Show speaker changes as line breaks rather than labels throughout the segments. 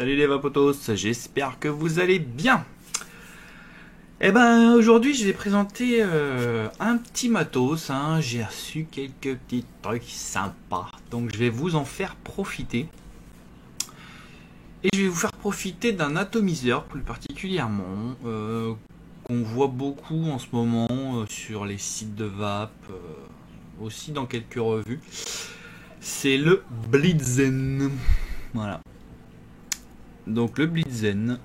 Salut les vapotos, j'espère que vous allez bien. Eh ben aujourd'hui je vais présenter un petit matos, hein. J'ai reçu quelques petits trucs sympas, donc je vais vous en faire profiter. Et je vais vous faire profiter d'un atomiseur plus particulièrement, qu'on voit beaucoup en ce moment sur les sites de vape, aussi dans quelques revues. C'est le Blitzen. Voilà. Donc le Blitzen,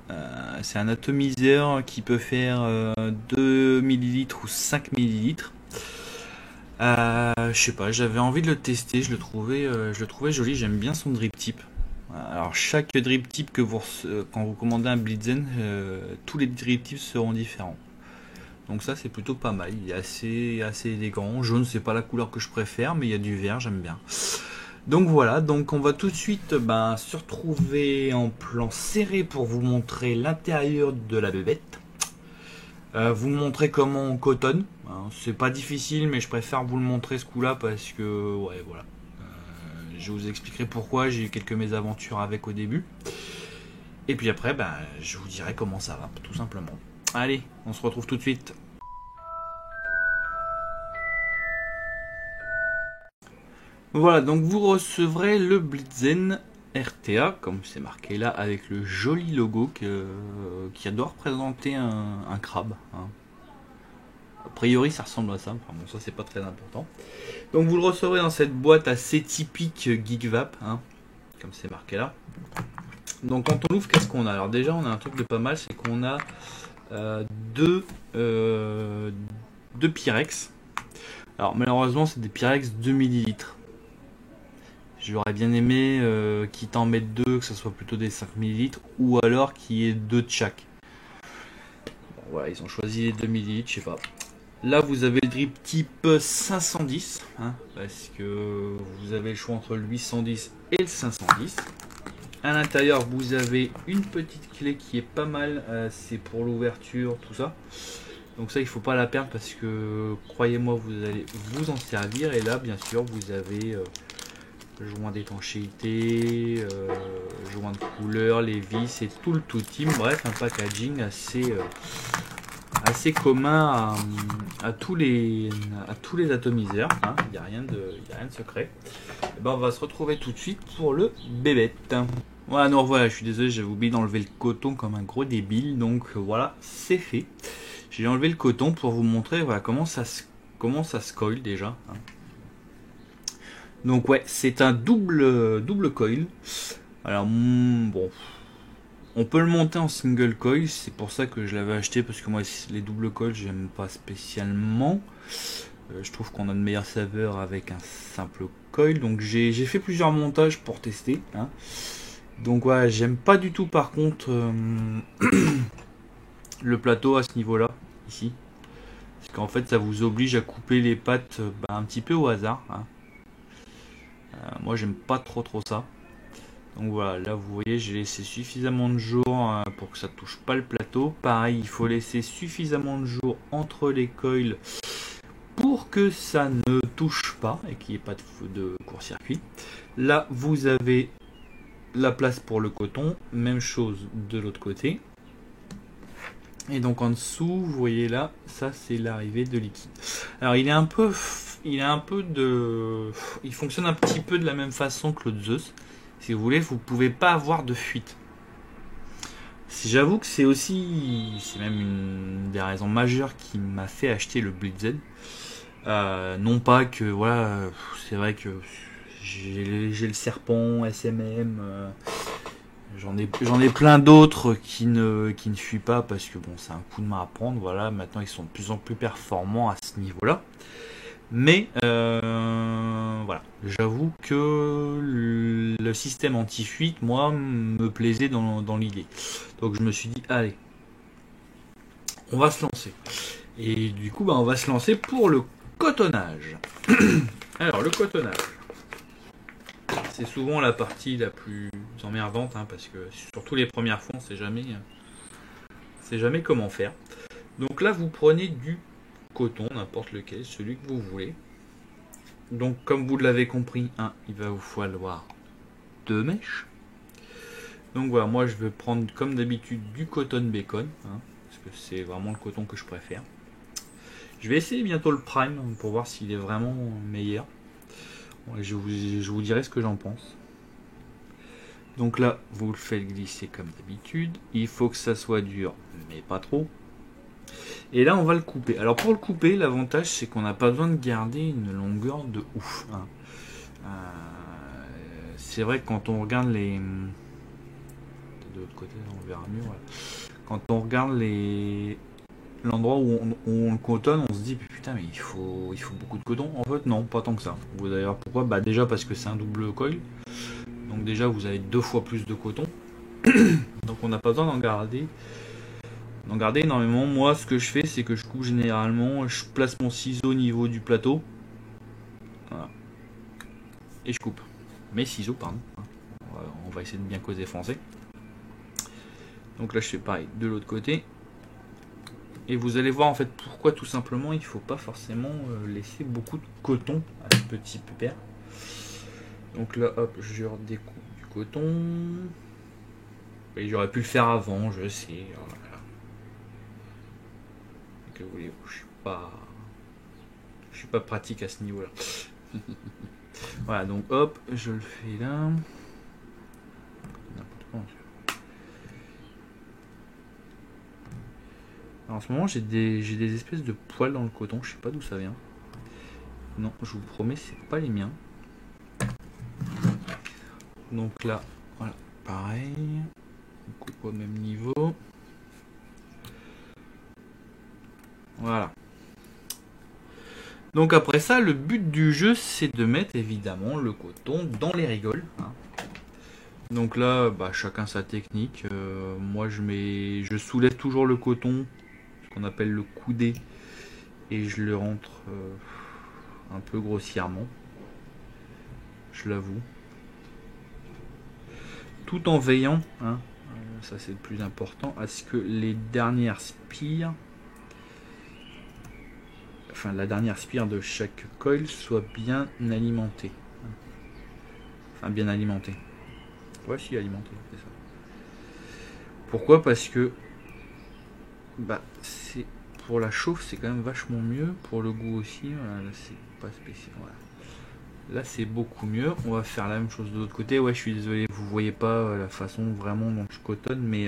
c'est un atomiseur qui peut faire 2 ml ou 5 ml. Je sais pas, j'avais envie de le tester, je le trouvais joli, j'aime bien son drip tip. Alors chaque drip tip que quand vous commandez un Blitzen, tous les drip tips seront différents. Donc ça c'est plutôt pas mal, il est assez élégant. Jaune c'est pas la couleur que je préfère, mais il y a du vert, j'aime bien. Donc voilà, donc on va tout de suite se retrouver en plan serré pour vous montrer l'intérieur de la bébête. Vous montrer comment on cotonne. Hein, c'est pas difficile, mais je préfère vous le montrer ce coup-là parce que ouais voilà. Je vous expliquerai pourquoi, j'ai eu quelques mésaventures avec au début. Et puis après, je vous dirai comment ça va, tout simplement. Allez, on se retrouve tout de suite. Voilà, donc vous recevrez le Blitzen RTA, comme c'est marqué là, avec le joli logo qui doit représenter un crabe. Hein. A priori, ça ressemble à ça. Enfin, bon, ça, c'est pas très important. Donc, vous le recevrez dans cette boîte assez typique GeekVap, hein, comme c'est marqué là. Donc, quand on l'ouvre, qu'est-ce qu'on a? Alors, déjà, on a un truc de pas mal, c'est qu'on a deux Pyrex. Alors, malheureusement, c'est des Pyrex 2 ml. J'aurais bien aimé qu'ils t'en mettent deux, que ce soit plutôt des 5 ml, ou alors qu'il y ait deux de chaque. Bon, voilà, ils ont choisi les 2 ml, je sais pas. Là, vous avez le drip type 510, hein, parce que vous avez le choix entre le 810 et le 510. À l'intérieur, vous avez une petite clé qui est pas mal, c'est pour l'ouverture, tout ça. Donc ça, il faut pas la perdre parce que, croyez-moi, vous allez vous en servir. Et là, bien sûr, vous avez joint d'étanchéité, joint de couleur, les vis et tout le tout team. Bref, un packaging assez commun à tous les atomiseurs. Hein. Il n'y a rien de secret. Et on va se retrouver tout de suite pour le bébête. Voilà, nous revoilà. Je suis désolé, j'avais oublié d'enlever le coton comme un gros débile. Donc voilà, c'est fait. J'ai enlevé le coton pour vous montrer voilà, comment ça se colle déjà. Hein. Donc ouais, c'est un double coil. Alors bon, on peut le monter en single coil, c'est pour ça que je l'avais acheté parce que moi les double coils j'aime pas spécialement. Je trouve qu'on a de meilleures saveurs avec un simple coil. Donc j'ai fait plusieurs montages pour tester. Hein. Donc voilà, j'aime pas du tout par contre le plateau à ce niveau-là ici, parce qu'en fait ça vous oblige à couper les pattes un petit peu au hasard. Hein. Moi j'aime pas trop ça. Donc voilà, là vous voyez j'ai laissé suffisamment de jours pour que ça touche pas le plateau. Pareil, il faut laisser suffisamment de jours entre les coils pour que ça ne touche pas et qu'il n'y ait pas de court-circuit. Là vous avez la place pour le coton, même chose de l'autre côté. Et donc en dessous, vous voyez là, ça c'est l'arrivée de liquide. Alors il fonctionne un petit peu de la même façon que le Zeus. Si vous voulez, vous pouvez pas avoir de fuite. J'avoue que c'est même une des raisons majeures qui m'a fait acheter le Blitzen. Non pas que voilà, c'est vrai que j'ai le serpent SMM. J'en ai plein d'autres qui ne fuient pas parce que bon, c'est un coup de main à prendre. Voilà, maintenant ils sont de plus en plus performants à ce niveau-là. Mais voilà, j'avoue que le système anti-fuite, moi, me plaisait dans l'idée. Donc je me suis dit, allez, on va se lancer. Et du coup, on va se lancer pour le cotonnage. Alors, le cotonnage. C'est souvent la partie la plus emmerdante, hein, parce que surtout les premières fois, on sait jamais comment faire. Donc là, vous prenez du coton, n'importe lequel, celui que vous voulez. Donc, comme vous l'avez compris, il va vous falloir 2 mèches. Donc voilà, moi je vais prendre comme d'habitude du coton bacon, hein, parce que c'est vraiment le coton que je préfère. Je vais essayer bientôt le prime pour voir s'il est vraiment meilleur. Ouais, je vous dirai ce que j'en pense. Donc là, vous le faites glisser comme d'habitude. Il faut que ça soit dur, mais pas trop. Et là, on va le couper. Alors pour le couper, l'avantage c'est qu'on n'a pas besoin de garder une longueur de ouf, hein. C'est vrai que quand on regarde les... De l'autre côté, on verra mieux. Voilà. Quand on regarde l'endroit où on le cotonne, on se dit putain mais il faut beaucoup de coton. En fait non, pas tant que ça. Vous allez voir pourquoi. Bah déjà parce que c'est un double coil. Donc déjà vous avez 2 fois plus de coton. Donc on n'a pas besoin d'en garder énormément. Moi ce que je fais c'est que je coupe généralement, je place mon ciseau au niveau du plateau. Voilà. Et je coupe. Mes ciseaux pardon. On va essayer de bien causer français. Donc là je fais pareil de l'autre côté. Et vous allez voir en fait pourquoi tout simplement il ne faut pas forcément laisser beaucoup de coton à ce petit pépère. Donc là hop je redécoupe du coton. Et j'aurais pu le faire avant, je sais. Voilà. Que voulez-vous, je suis pas pratique à ce niveau-là. Voilà donc hop je le fais là. Alors, en ce moment j'ai des espèces de poils dans le coton, je sais pas d'où ça vient. Non, je vous promets, c'est pas les miens. Donc là, voilà, pareil. On coupe au même niveau. Voilà. Donc après ça, le but du jeu, c'est de mettre évidemment le coton dans les rigoles, hein. Donc là, bah, chacun sa technique. Moi, je soulève toujours le coton, ce qu'on appelle le coudé, et je le rentre un peu grossièrement. Je l'avoue. Tout en veillant, hein, ça c'est le plus important, à ce que les dernières spires, enfin la dernière spire de chaque coil soit bien alimentée. Enfin bien alimentée. Ouais, si alimentée, c'est ça. Pourquoi? Parce que bah c'est pour la chauffe c'est quand même vachement mieux, pour le goût aussi. Voilà, là c'est pas spécial. Voilà. Là c'est beaucoup mieux. On va faire la même chose de l'autre côté. Ouais, je suis désolé, vous voyez pas la façon vraiment dont je cotonne, mais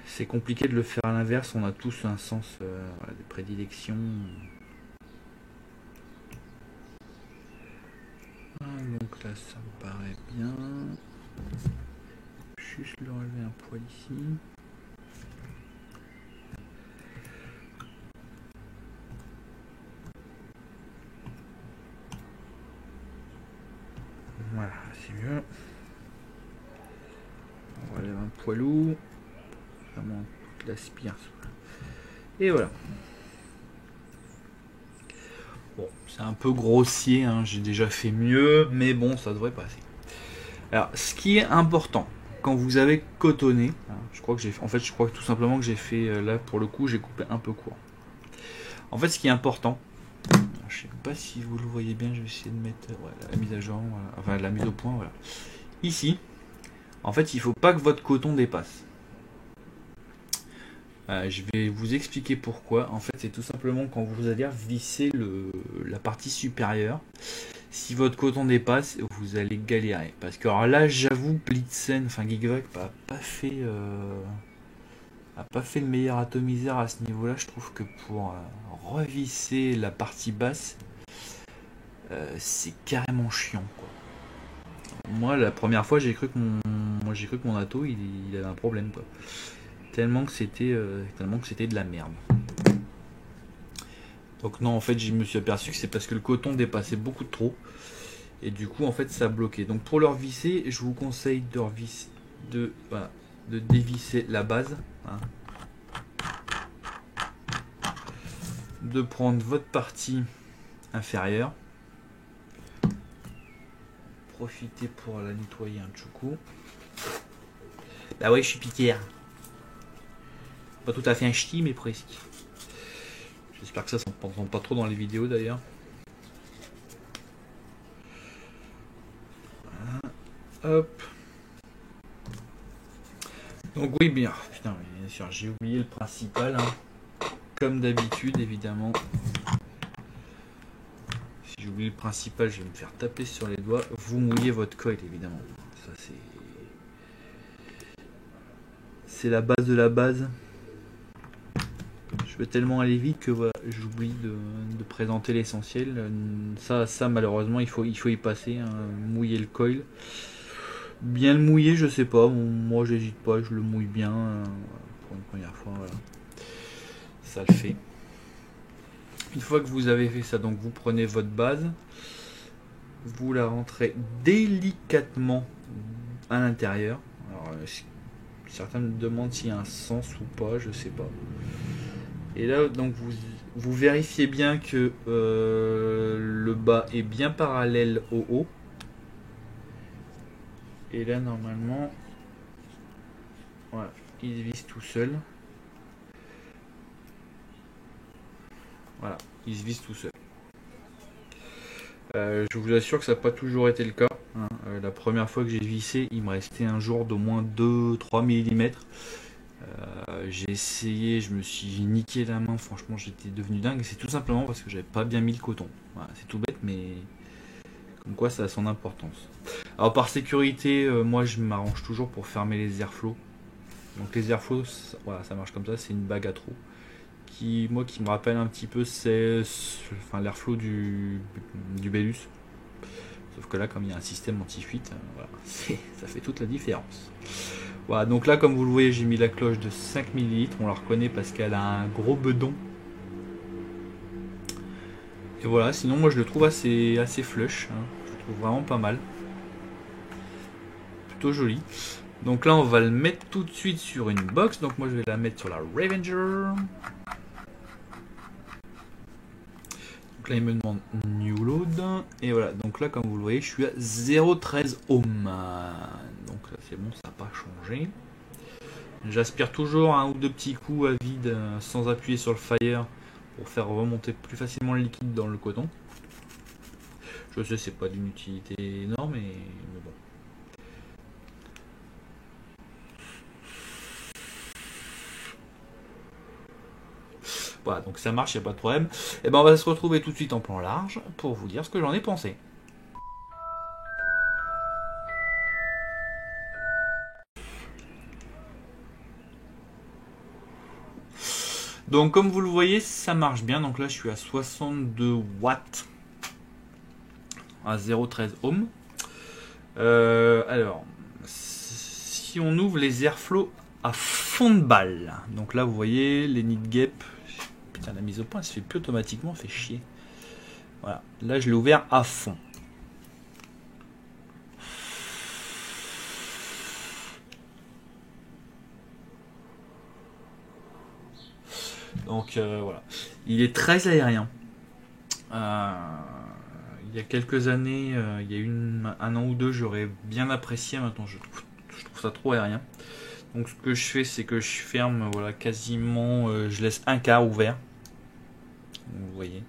c'est compliqué de le faire à l'inverse. On a tous un sens voilà, de prédilection. Donc là ça me paraît bien. Juste le relever un poil ici. Voilà, c'est mieux. On relève un poilou. Vraiment toute la spire. Et voilà. Bon, c'est un peu grossier, hein, j'ai déjà fait mieux, mais bon, ça devrait passer. Alors, ce qui est important, quand vous avez cotonné, hein, je crois que tout simplement que j'ai fait, là, pour le coup, j'ai coupé un peu court. En fait, ce qui est important, je sais pas si vous le voyez bien, je vais essayer de mettre la mise à jour, voilà, enfin la mise au point, voilà. Ici, en fait, il faut pas que votre coton dépasse. Je vais vous expliquer pourquoi. En fait, c'est tout simplement quand vous allez visser la partie supérieure. Si votre coton dépasse, vous allez galérer. Parce que alors là, j'avoue, Blitzen, enfin Geekvac, a pas fait le meilleur atomiseur à ce niveau-là. Je trouve que pour revisser la partie basse, c'est carrément chiant, quoi. Moi, la première fois, j'ai cru que mon ato, il avait un problème, quoi. Tellement que c'était de la merde. Donc non, en fait, je me suis aperçu que c'est parce que le coton dépassait beaucoup de trop. Et du coup, en fait, ça a bloqué. Donc pour le revisser, je vous conseille de dévisser la base, hein. De prendre votre partie inférieure. Profitez pour la nettoyer un petit coup. Bah ouais, je suis piqué. Pas tout à fait un ch'ti, mais presque. J'espère que ça s'entend pas trop dans les vidéos d'ailleurs. Voilà. Hop. Donc oui, bien, putain, bien sûr, j'ai oublié le principal, hein. Comme d'habitude, évidemment. Si j'oublie le principal, je vais me faire taper sur les doigts. Vous mouillez votre coil, évidemment. Ça, c'est la base de la base. Je veux tellement aller vite que voilà, j'oublie de présenter l'essentiel. Ça, malheureusement, il faut y passer, hein. Mouiller le coil. Bien le mouiller, je sais pas. Moi, j'hésite pas, je le mouille bien. Pour une première fois, voilà. Ça le fait. Une fois que vous avez fait ça, donc vous prenez votre base, vous la rentrez délicatement à l'intérieur. Alors, certains me demandent s'il y a un sens ou pas, je sais pas. Et là, donc vous vérifiez bien que le bas est bien parallèle au haut. Et là, normalement, voilà, il se vise tout seul. Voilà, il se vise tout seul. Je vous assure que ça n'a pas toujours été le cas, hein. La première fois que j'ai vissé, il me restait un jour d'au moins 2-3 mm. J'ai essayé, je me suis niqué la main, franchement j'étais devenu dingue. C'est tout simplement parce que j'avais pas bien mis le coton. Voilà, c'est tout bête, mais comme quoi ça a son importance. Alors par sécurité, moi je m'arrange toujours pour fermer les airflows. Donc les airflows, voilà, ça marche comme ça, c'est une bague à trous. Qui me rappelle un petit peu, c'est l'airflow du Bellus. Sauf que là, comme il y a un système anti-fuite, voilà, ça fait toute la différence. Voilà, donc là, comme vous le voyez, j'ai mis la cloche de 5 ml. On la reconnaît parce qu'elle a un gros bedon. Et voilà, sinon, moi, je le trouve assez flush, hein. Je le trouve vraiment pas mal. Plutôt joli. Donc là, on va le mettre tout de suite sur une box. Donc moi, je vais la mettre sur la Revenger. Là il me demande new load et voilà, donc là comme vous le voyez je suis à 0,13 ohm, donc là c'est bon, ça n'a pas changé. J'aspire toujours un ou deux petits coups à vide sans appuyer sur le fire pour faire remonter plus facilement le liquide dans le coton. Je sais c'est pas d'une utilité énorme mais bon. Voilà, donc ça marche, il n'y a pas de problème. Et ben on va se retrouver tout de suite en plan large pour vous dire ce que j'en ai pensé. Donc comme vous le voyez, ça marche bien. Donc là je suis à 62 watts à 0,13 ohm. Alors, si on ouvre les airflows à fond de balle, donc là vous voyez les nids de guêpes. Putain, la mise au point elle se fait plus automatiquement, fait chier. Voilà, là je l'ai ouvert à fond. Donc voilà, il est très aérien. Il y a quelques années, il y a un an ou deux, j'aurais bien apprécié. Maintenant, je trouve ça trop aérien. Donc, ce que je fais, c'est que je ferme, voilà, quasiment, je laisse un quart ouvert. Vous voyez,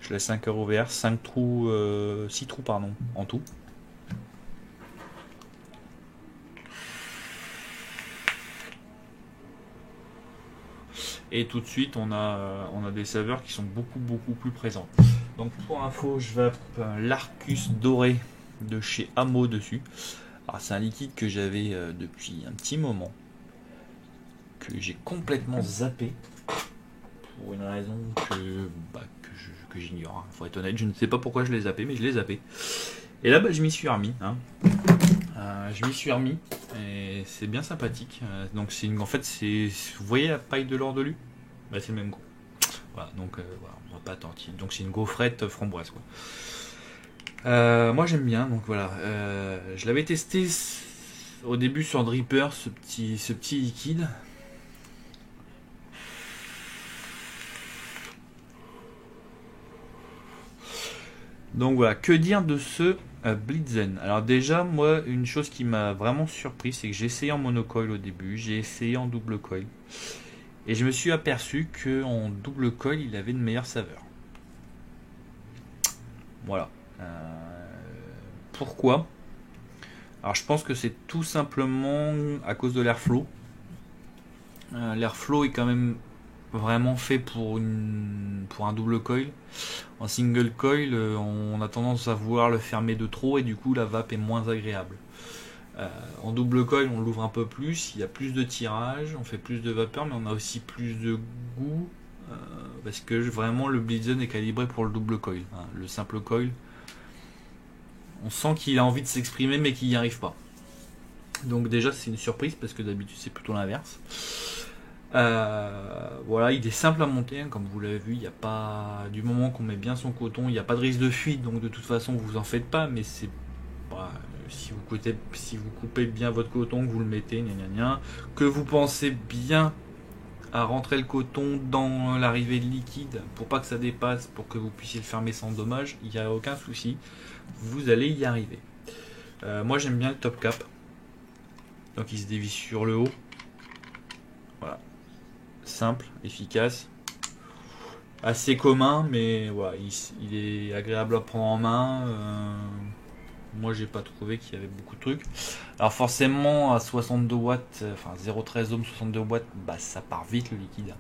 je laisse un quart ouvert, 5 trous, 6 trous, pardon, en tout. Et tout de suite, on a des saveurs qui sont beaucoup plus présentes. Donc pour info, je vais l'Arcus doré de chez Amo dessus. Alors c'est un liquide que j'avais depuis un petit moment, que j'ai complètement zappé pour une raison que j'ignore. Hein. Faut être honnête, je ne sais pas pourquoi je l'ai zappé, mais je l'ai zappé. Et là, je m'y suis remis. Hein. Je m'y suis remis et c'est bien sympathique. Donc en fait, vous voyez la paille de l'ordelu, bah, c'est le même goût. Voilà, donc voilà, on va pas attendre. Donc c'est une gaufrette framboise quoi. Moi j'aime bien, donc voilà. Je l'avais testé au début sur Dripper, ce petit liquide. Donc voilà, que dire de ce Blitzen? Alors déjà, moi, une chose qui m'a vraiment surpris, c'est que j'ai essayé en monocoil au début, j'ai essayé en double coil. Et je me suis aperçu qu'en double coil, il avait une meilleure saveur. Voilà. Pourquoi? Alors je pense que c'est tout simplement à cause de l'airflow. L'airflow est quand même vraiment fait pour un double coil. En single coil, on a tendance à vouloir le fermer de trop et du coup la vape est moins agréable. En double coil, on l'ouvre un peu plus, il y a plus de tirage, on fait plus de vapeur, mais on a aussi plus de goût parce que vraiment le Blitzen est calibré pour le double coil. Hein. Le simple coil, on sent qu'il a envie de s'exprimer mais qu'il n'y arrive pas. Donc déjà c'est une surprise parce que d'habitude c'est plutôt l'inverse. Voilà, il est simple à monter, hein, comme vous l'avez vu, il y a pas, du moment qu'on met bien son coton, il n'y a pas de risque de fuite, donc de toute façon vous en faites pas, mais c'est bah, si vous coupez bien votre coton, que vous le mettez, que vous pensez bien à rentrer le coton dans l'arrivée de liquide pour pas que ça dépasse, pour que vous puissiez le fermer sans dommage, il n'y a aucun souci, vous allez y arriver. Moi j'aime bien le top cap, donc il se dévisse sur le haut, voilà, simple, efficace, assez commun, mais voilà, il est agréable à prendre en main. Moi j'ai pas trouvé qu'il y avait beaucoup de trucs. Alors forcément à 62 watts, enfin 0,13 ohms 62 watts, bah ça part vite le liquide.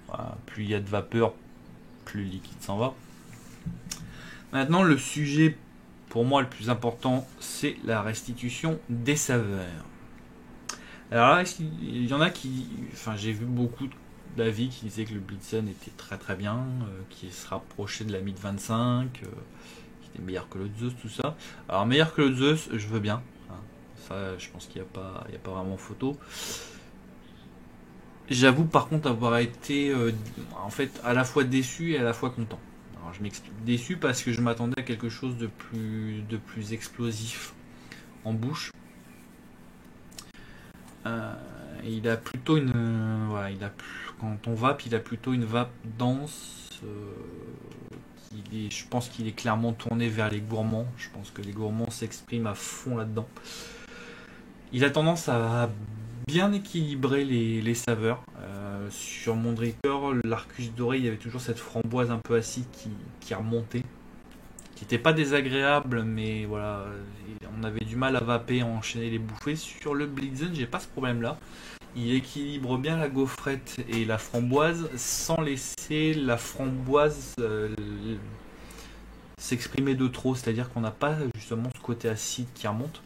Voilà, plus il y a de vapeur, plus le liquide s'en va. Maintenant le sujet pour moi le plus important, c'est la restitution des saveurs. Alors là, il y en a qui, enfin j'ai vu beaucoup d'avis qui disaient que le Blitzen était très très bien, qui se rapprochait de la MiD 25, qui était meilleur que le Zeus, tout ça. Alors meilleur que le Zeus, je veux bien. Hein. Ça, je pense qu'il n'y a pas vraiment photo. J'avoue par contre avoir été en fait à la fois déçu et à la fois content. Alors je m'explique. Déçu parce que je m'attendais à quelque chose de plus explosif en bouche. Il a plutôt voilà, quand on vape, il a plutôt une vape dense. Je pense qu'il est clairement tourné vers les gourmands. Je pense que les gourmands s'expriment à fond là-dedans. Il a tendance à bien équilibrer les saveurs. Sur mon Dripper, l'Arcus doré, il y avait toujours cette framboise un peu acide qui remontait, qui n'était pas désagréable, mais voilà, on avait du mal à vaper, à enchaîner les bouffées. Sur le Blitzen, j'ai pas ce problème-là. Il équilibre bien la gaufrette et la framboise sans laisser la framboise s'exprimer de trop, c'est-à-dire qu'on n'a pas justement ce côté acide qui remonte.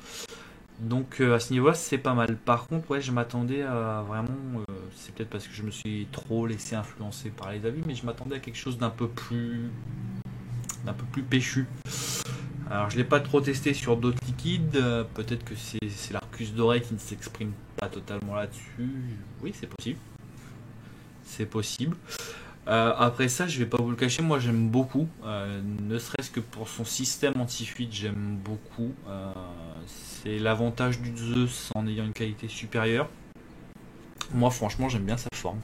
Donc à ce niveau-là, c'est pas mal. Par contre, ouais, je m'attendais à vraiment, c'est peut-être parce que je me suis trop laissé influencer par les avis, mais je m'attendais à quelque chose d'un peu plus péchu. Alors je l'ai pas trop testé sur d'autres liquides, peut-être que c'est l'Arcus doré qui ne s'exprime pas totalement là-dessus. Oui, c'est possible. C'est possible. Après ça, je vais pas vous le cacher, moi j'aime beaucoup, ne serait-ce que pour son système anti-fuite, j'aime beaucoup. C'est l'avantage du Zeus en ayant une qualité supérieure. Moi franchement j'aime bien sa forme.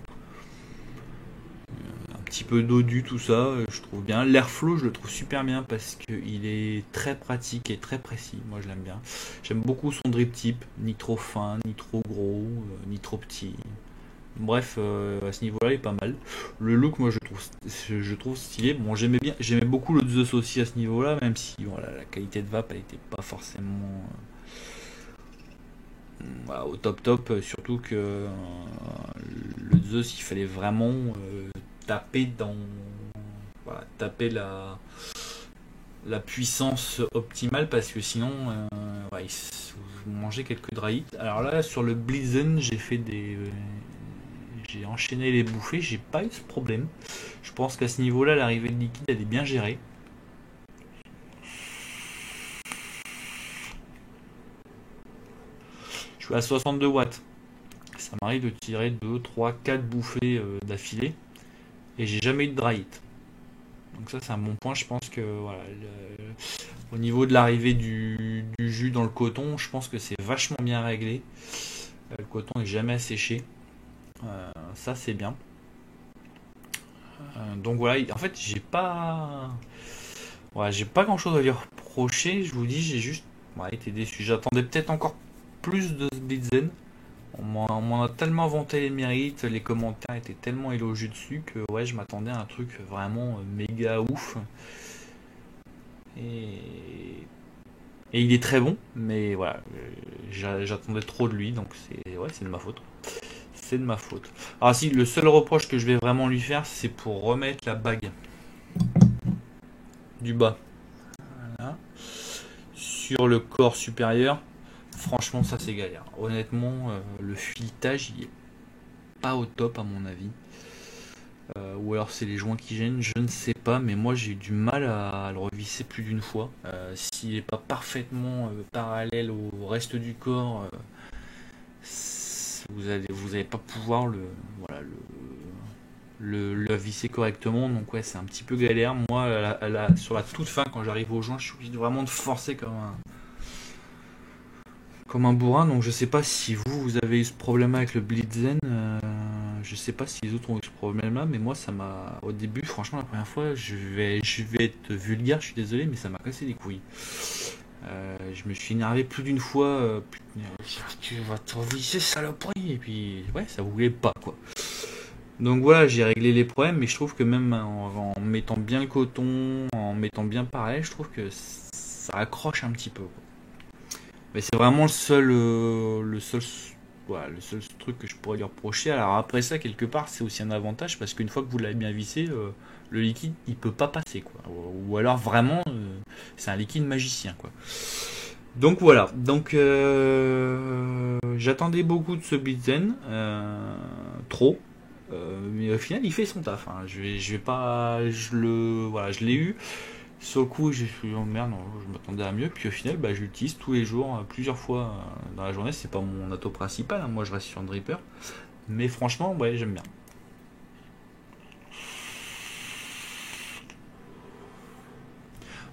Un petit peu dodu tout ça, je trouve bien. L'airflow je le trouve super bien parce qu'il est très pratique et très précis, moi je l'aime bien. J'aime beaucoup son drip type, ni trop fin, ni trop gros, ni trop petit. Bref, à ce niveau-là, il est pas mal. Le look, moi, je trouve stylé. Bon, j'aimais beaucoup le Zeus aussi à ce niveau-là, même si voilà, la qualité de vape, elle était pas forcément voilà, au top. Surtout que le Zeus, il fallait vraiment taper voilà, taper la puissance optimale parce que sinon, ouais, vous mangez quelques dry hits. Alors là, sur le Blitzen, j'ai enchaîné les bouffées, j'ai pas eu ce problème. Je pense qu'à ce niveau-là, l'arrivée de liquide, elle est bien gérée. Je suis à 62 watts. Ça m'arrive de tirer 2, 3, 4 bouffées d'affilée. Et j'ai jamais eu de dry hit. Donc ça, c'est un bon point. Je pense que voilà, au niveau de l'arrivée du jus dans le coton, je pense que c'est vachement bien réglé. Le coton est jamais asséché. Ça, c'est bien. Donc voilà, en fait, j'ai pas grand chose à lui reprocher. Je vous dis, j'ai juste été déçu. J'attendais peut-être encore plus de ce Blitzen. On m'en a tellement vanté les mérites, les commentaires étaient tellement élogieux dessus que ouais, je m'attendais à un truc vraiment méga ouf. Et, et il est très bon, mais voilà, j'attendais trop de lui, donc c'est de ma faute. C'est de ma faute. Alors si, le seul reproche que je vais vraiment lui faire, c'est pour remettre la bague du bas. Voilà. Sur le corps supérieur, franchement ça c'est galère. Honnêtement, le filetage il est pas au top à mon avis. Ou alors c'est les joints qui gênent, je ne sais pas, mais moi j'ai eu du mal à le revisser plus d'une fois. S'il n'est pas parfaitement parallèle au reste du corps, vous allez pas pouvoir voilà, le visser correctement. Donc ouais, c'est un petit peu galère. Moi, sur la toute fin, quand j'arrive au joint, je suis obligé vraiment de forcer comme un bourrin. Donc je sais pas si vous avez eu ce problème avec le Blitzen. Je sais pas si les autres ont eu ce problème là, mais moi ça m'a au début, franchement la première fois, je vais être vulgaire, je suis désolé, mais ça m'a cassé les couilles. Je me suis énervé plus d'une fois. Putain, tu vas te revisser saloperie, et puis ouais, ça voulait pas quoi. Donc voilà, j'ai réglé les problèmes, mais je trouve que même en mettant bien le coton, en mettant bien pareil, je trouve que ça accroche un petit peu, quoi. Mais c'est vraiment voilà, le seul truc que je pourrais lui reprocher. Alors après ça, quelque part, c'est aussi un avantage parce qu'une fois que vous l'avez bien vissé, le liquide, il peut pas passer, quoi. Ou alors vraiment, c'est un liquide magicien, quoi. Donc voilà. Donc j'attendais beaucoup de ce Blitzen, trop. Mais au final, il fait son taf, hein. Je vais pas, voilà, je l'ai eu. Sur le coup, j'ai fait oh merde, non, je m'attendais à mieux. Puis au final, bah, je l'utilise tous les jours, plusieurs fois dans la journée. C'est pas mon auto principal, hein. Moi, je reste sur un dripper. Mais franchement, ouais, j'aime bien.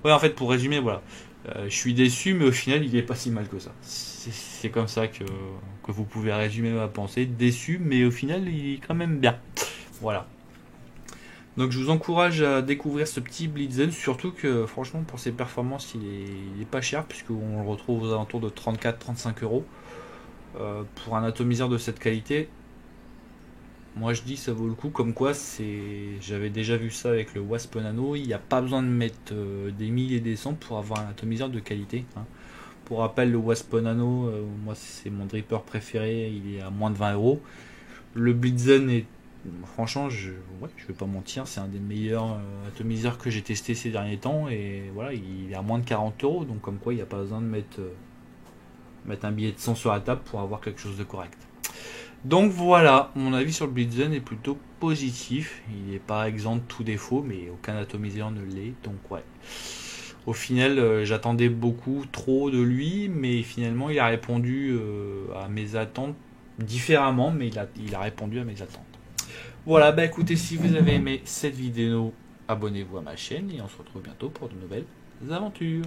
Ouais, en fait, pour résumer, voilà. Je suis déçu, mais au final, il est pas si mal que ça. C'est comme ça que vous pouvez résumer ma pensée. Déçu, mais au final, il est quand même bien. Voilà. Donc je vous encourage à découvrir ce petit Blitzen, surtout que franchement pour ses performances il est pas cher puisqu'on le retrouve aux alentours de 34-35 euros. Pour un atomiseur de cette qualité, moi je dis ça vaut le coup, comme quoi j'avais déjà vu ça avec le Wasp Nano, il n'y a pas besoin de mettre des 1000 et des cents pour avoir un atomiseur de qualité, hein. Pour rappel, le Wasp Nano, moi c'est mon dripper préféré, il est à moins de 20 euros. Le Blitzen est franchement, je vais pas mentir, c'est un des meilleurs atomiseurs que j'ai testé ces derniers temps et voilà, il est à moins de 40 euros, donc comme quoi il n'y a pas besoin de mettre un billet de 100 sur la table pour avoir quelque chose de correct. Donc voilà, mon avis sur le Blitzen est plutôt positif. Il n'est pas exempt de tout défaut, mais aucun atomiseur ne l'est, donc ouais. Au final, j'attendais beaucoup trop de lui, mais finalement il a répondu à mes attentes différemment, mais il a répondu à mes attentes. Voilà, bah écoutez, si vous avez aimé cette vidéo, abonnez-vous à ma chaîne et on se retrouve bientôt pour de nouvelles aventures.